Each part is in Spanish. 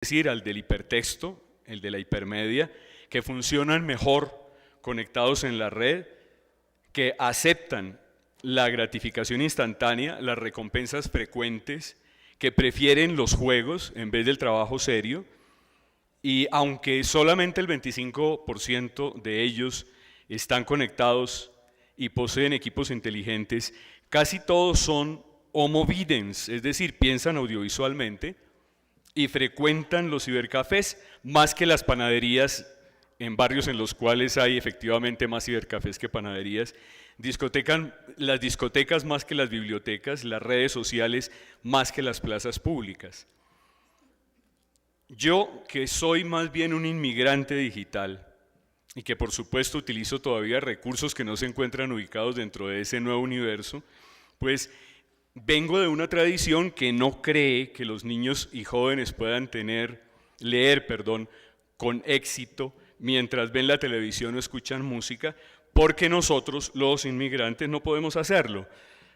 decir, al del hipertexto, el de la hipermedia, que funcionan mejor conectados en la red, que aceptan la gratificación instantánea, las recompensas frecuentes, que prefieren los juegos en vez del trabajo serio, y aunque solamente el 25% de ellos están conectados y poseen equipos inteligentes, casi todos son homo videns, es decir, piensan audiovisualmente y frecuentan los cibercafés más que las panaderías en barrios en los cuales hay efectivamente más cibercafés que panaderías, las discotecas más que las bibliotecas, las redes sociales más que las plazas públicas. Yo, que soy más bien un inmigrante digital y que por supuesto utilizo todavía recursos que no se encuentran ubicados dentro de ese nuevo universo, pues vengo de una tradición que no cree que los niños y jóvenes puedan leer con éxito mientras ven la televisión o escuchan música, porque nosotros, los inmigrantes, no podemos hacerlo.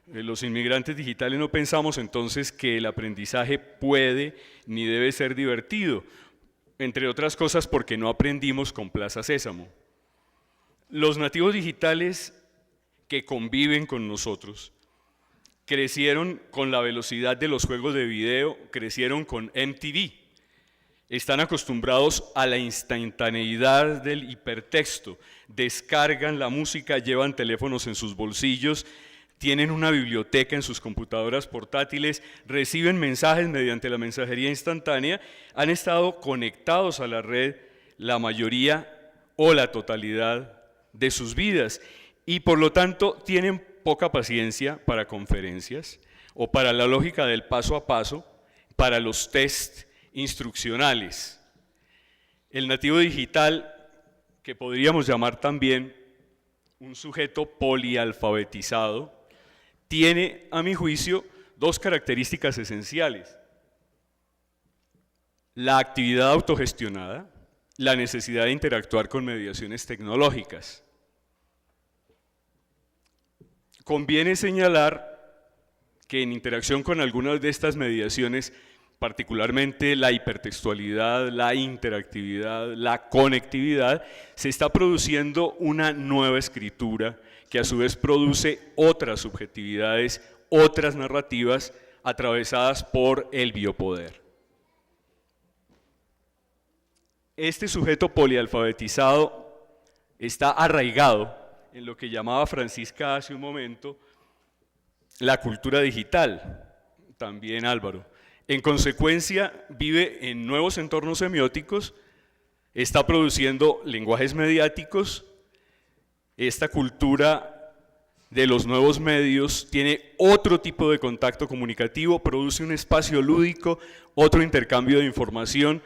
Los inmigrantes digitales no pensamos entonces que el aprendizaje puede ni debe ser divertido, entre otras cosas porque no aprendimos con Plaza Sésamo. Los nativos digitales que conviven con nosotros crecieron con la velocidad de los juegos de video, crecieron con MTV, están acostumbrados a la instantaneidad del hipertexto, descargan la música, llevan teléfonos en sus bolsillos, tienen una biblioteca en sus computadoras portátiles, reciben mensajes mediante la mensajería instantánea, han estado conectados a la red la mayoría o la totalidad de sus vidas y por lo tanto tienen poca paciencia para conferencias o para la lógica del paso a paso, para los test instruccionales. El nativo digital, que podríamos llamar también un sujeto polialfabetizado, tiene, a mi juicio, dos características esenciales: la actividad autogestionada, la necesidad de interactuar con mediaciones tecnológicas. Conviene señalar que en interacción con algunas de estas mediaciones, particularmente la hipertextualidad, la interactividad, la conectividad, se está produciendo una nueva escritura que a su vez produce otras subjetividades, otras narrativas atravesadas por el biopoder. Este sujeto polialfabetizado está arraigado en lo que llamaba Francisca hace un momento la cultura digital, también Álvaro. En consecuencia, vive en nuevos entornos semióticos, está produciendo lenguajes mediáticos. Esta cultura de los nuevos medios tiene otro tipo de contacto comunicativo, produce un espacio lúdico, otro intercambio de información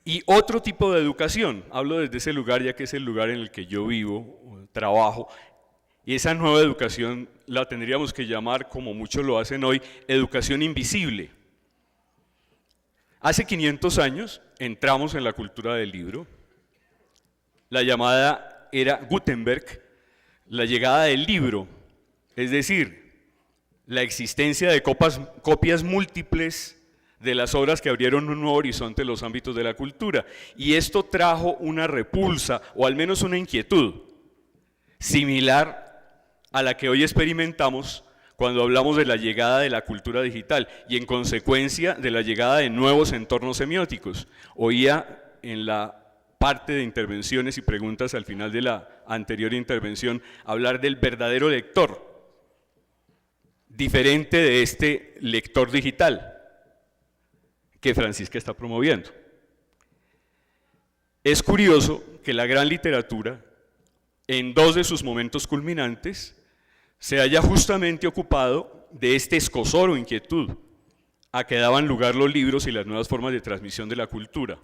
y otro tipo de educación. Hablo desde ese lugar ya que es el lugar en el que yo vivo, trabajo, y esa nueva educación la tendríamos que llamar, como muchos lo hacen hoy, educación invisible. Hace 500 años entramos en la cultura del libro, la llamada era Gutenberg, la llegada del libro, es decir, la existencia de copias múltiples de las obras que abrieron un nuevo horizonte en los ámbitos de la cultura. Y esto trajo una repulsa, o al menos una inquietud, similar a la que hoy experimentamos cuando hablamos de la llegada de la cultura digital y en consecuencia de la llegada de nuevos entornos semióticos. Oía en la parte de intervenciones y preguntas al final de la anterior intervención hablar del verdadero lector, diferente de este lector digital que Francisca está promoviendo. Es curioso que la gran literatura, en dos de sus momentos culminantes, se haya justamente ocupado de este escozor o inquietud a que daban lugar los libros y las nuevas formas de transmisión de la cultura.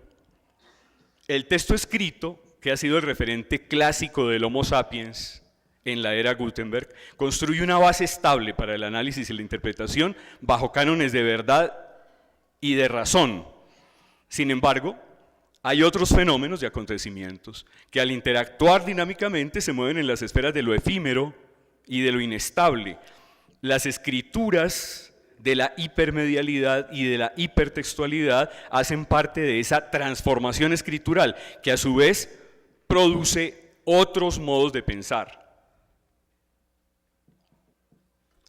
El texto escrito, que ha sido el referente clásico del Homo sapiens en la era Gutenberg, construye una base estable para el análisis y la interpretación bajo cánones de verdad y de razón. Sin embargo, hay otros fenómenos y acontecimientos que al interactuar dinámicamente se mueven en las esferas de lo efímero y de lo inestable. Las escrituras de la hipermedialidad y de la hipertextualidad hacen parte de esa transformación escritural que a su vez produce otros modos de pensar.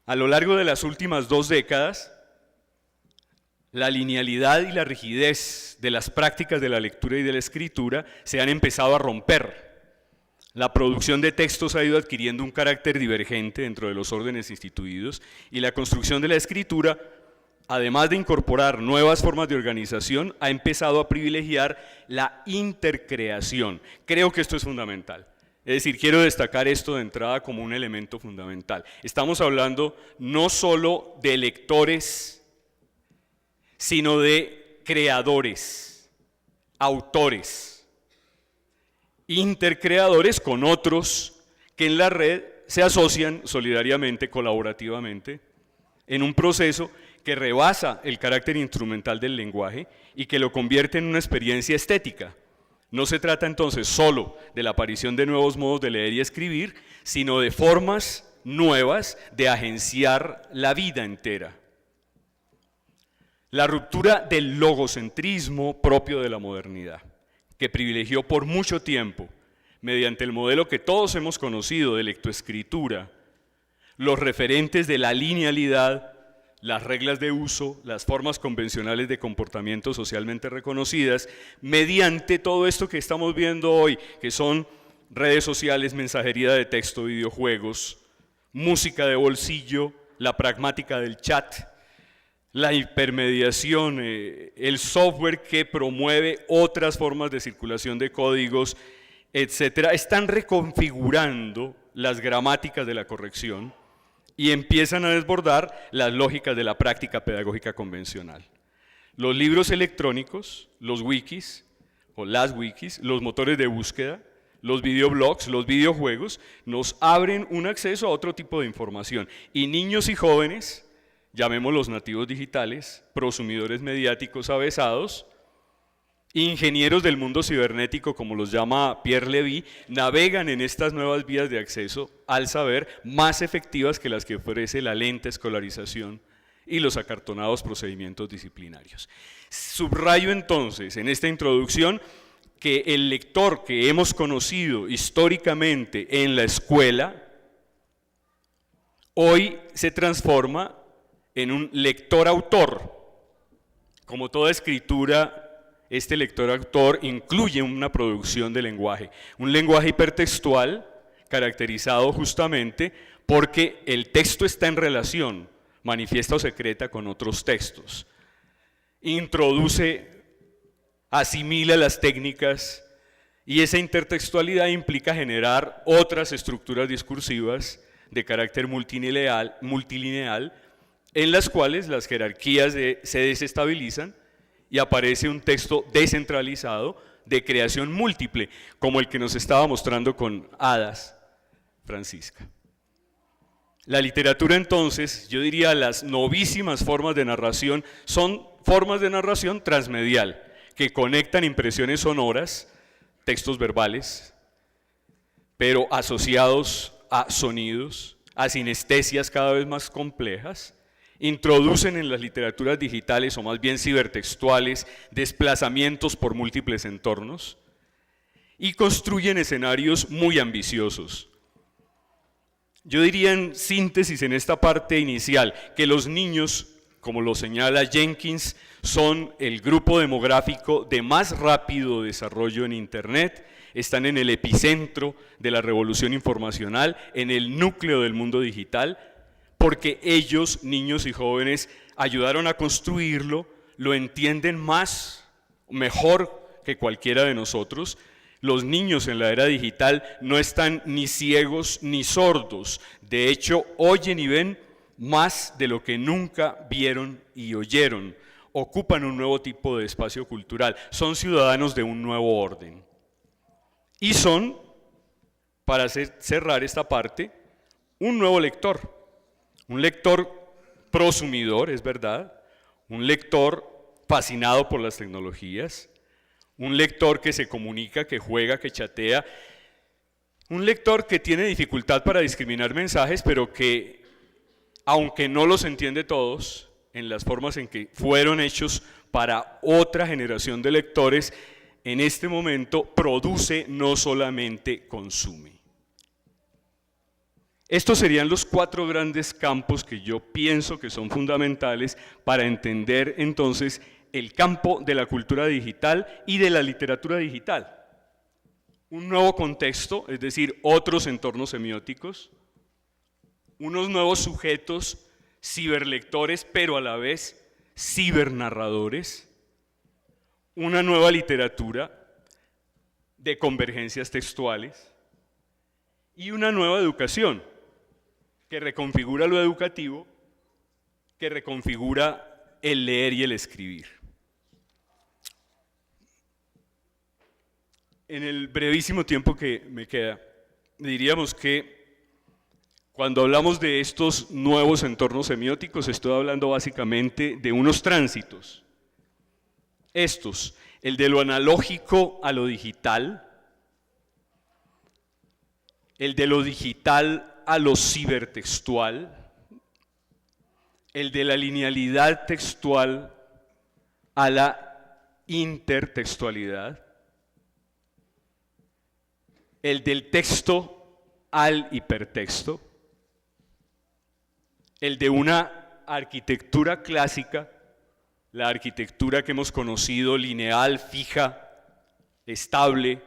A lo largo de las últimas 2 décadas, la linealidad y la rigidez de las prácticas de la lectura y de la escritura se han empezado a romper. La producción de textos ha ido adquiriendo un carácter divergente dentro de los órdenes instituidos y la construcción de la escritura, además de incorporar nuevas formas de organización, ha empezado a privilegiar la intercreación. Creo que esto es fundamental. Es decir, quiero destacar esto de entrada como un elemento fundamental. Estamos hablando no solo de lectores, sino de creadores, autores, intercreadores con otros que en la red se asocian solidariamente, colaborativamente, en un proceso que rebasa el carácter instrumental del lenguaje y que lo convierte en una experiencia estética. No se trata entonces solo de la aparición de nuevos modos de leer y escribir, sino de formas nuevas de agenciar la vida entera. La ruptura del logocentrismo propio de la modernidad, que privilegió por mucho tiempo, mediante el modelo que todos hemos conocido de lectoescritura, los referentes de la linealidad, las reglas de uso, las formas convencionales de comportamiento socialmente reconocidas, mediante todo esto que estamos viendo hoy, que son redes sociales, mensajería de texto, videojuegos, música de bolsillo, la pragmática del chat, la hipermediación, el software que promueve otras formas de circulación de códigos, etcétera, están reconfigurando las gramáticas de la corrección y empiezan a desbordar las lógicas de la práctica pedagógica convencional. Los libros electrónicos, los wikis o las wikis, los motores de búsqueda, los videoblogs, los videojuegos, nos abren un acceso a otro tipo de información. Y niños y jóvenes, llamémoslos nativos digitales, prosumidores mediáticos avesados, ingenieros del mundo cibernético, como los llama Pierre Levy, navegan en estas nuevas vías de acceso al saber más efectivas que las que ofrece la lenta escolarización y los acartonados procedimientos disciplinarios. Subrayo entonces en esta introducción que el lector que hemos conocido históricamente en la escuela, hoy se transforma en un lector-autor. Como toda escritura, este lector-autor incluye una producción de lenguaje, un lenguaje hipertextual caracterizado justamente porque el texto está en relación, manifiesta o secreta con otros textos. Introduce, asimila las técnicas y esa intertextualidad implica generar otras estructuras discursivas de carácter multilineal en las cuales las jerarquías se desestabilizan y aparece un texto descentralizado de creación múltiple, como el que nos estaba mostrando con Hadas, Francisca. La literatura entonces, yo diría las novísimas formas de narración, son formas de narración transmedial, que conectan impresiones sonoras, textos verbales, pero asociados a sonidos, a sinestesias cada vez más complejas, introducen en las literaturas digitales, o más bien cibertextuales, desplazamientos por múltiples entornos y construyen escenarios muy ambiciosos. Yo diría en síntesis en esta parte inicial que los niños, como lo señala Jenkins, son el grupo demográfico de más rápido desarrollo en Internet, están en el epicentro de la revolución informacional, en el núcleo del mundo digital, porque ellos, niños y jóvenes, ayudaron a construirlo, lo entienden mejor que cualquiera de nosotros. Los niños en la era digital no están ni ciegos ni sordos, de hecho oyen y ven más de lo que nunca vieron y oyeron, ocupan un nuevo tipo de espacio cultural, son ciudadanos de un nuevo orden. Y son, para cerrar esta parte, un nuevo lector. Un lector prosumidor, es verdad, un lector fascinado por las tecnologías, un lector que se comunica, que juega, que chatea, un lector que tiene dificultad para discriminar mensajes, pero que, aunque no los entiende todos, en las formas en que fueron hechos para otra generación de lectores, en este momento produce, no solamente consume. Estos serían los 4 grandes campos que yo pienso que son fundamentales para entender entonces el campo de la cultura digital y de la literatura digital. Un nuevo contexto, es decir, otros entornos semióticos, unos nuevos sujetos ciberlectores, pero a la vez cibernarradores, una nueva literatura de convergencias textuales y una nueva educación que reconfigura lo educativo, que reconfigura el leer y el escribir. En el brevísimo tiempo que me queda, diríamos que cuando hablamos de estos nuevos entornos semióticos, estoy hablando básicamente de unos tránsitos. Estos, el de lo analógico a lo digital, el de lo digital a lo cibertextual, el de la linealidad textual a la intertextualidad, el del texto al hipertexto, el de una arquitectura clásica, la arquitectura que hemos conocido, lineal, fija, estable,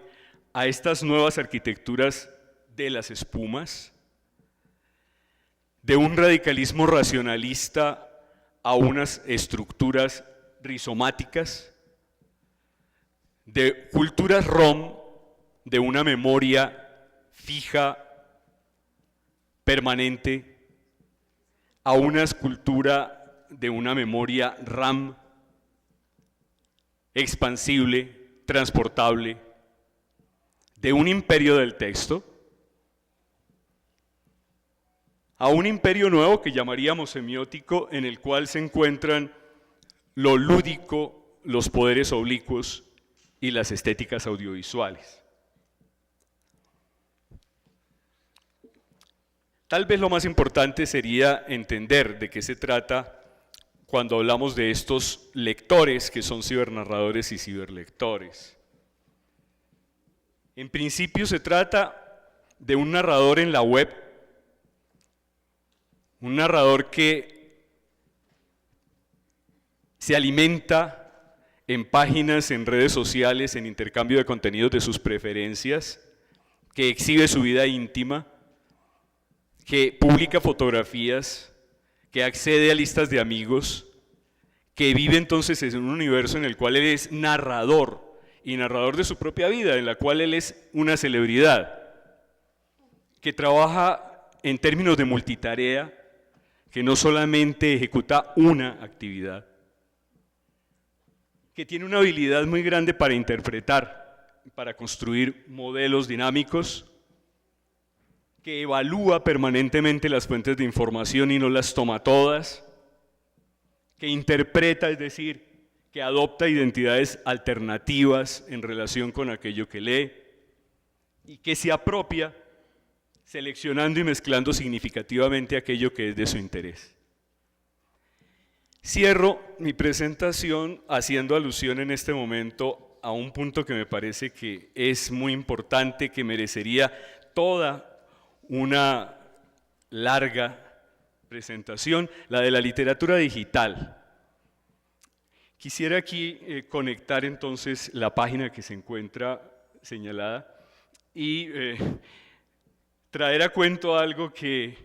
a estas nuevas arquitecturas de las espumas, de un radicalismo racionalista a unas estructuras rizomáticas, de culturas ROM, de una memoria fija, permanente, a una escultura de una memoria RAM, expansible, transportable, de un imperio del texto, a un imperio nuevo que llamaríamos semiótico, en el cual se encuentran lo lúdico, los poderes oblicuos y las estéticas audiovisuales. Tal vez lo más importante sería entender de qué se trata cuando hablamos de estos lectores que son cibernarradores y ciberlectores. En principio se trata de un narrador en la web, un narrador que se alimenta en páginas, en redes sociales, en intercambio de contenidos de sus preferencias, que exhibe su vida íntima, que publica fotografías, que accede a listas de amigos, que vive entonces en un universo en el cual él es narrador, y narrador de su propia vida, en la cual él es una celebridad, que trabaja en términos de multitarea, que no solamente ejecuta una actividad, que tiene una habilidad muy grande para interpretar, para construir modelos dinámicos, que evalúa permanentemente las fuentes de información y no las toma todas, que interpreta, es decir, que adopta identidades alternativas en relación con aquello que lee, y que se apropia seleccionando y mezclando significativamente aquello que es de su interés. Cierro mi presentación haciendo alusión en este momento a un punto que me parece que es muy importante, que merecería toda una larga presentación, la de la literatura digital. Quisiera aquí conectar entonces la página que se encuentra señalada y traer a cuento algo que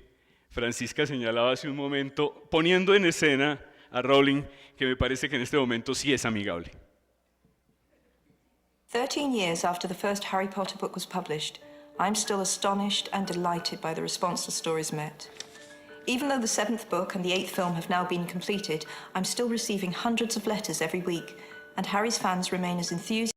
Francisca señalaba hace un momento, poniendo en escena a Rowling, que me parece que en este momento sí es amigable. 13 years after the first Harry Potter book was published, I'm still astonished and delighted by the response the stories met. Even though the 7th book and the 8th film have now been completed, I'm still receiving hundreds of letters every week, and Harry's fans remain as enthusiastic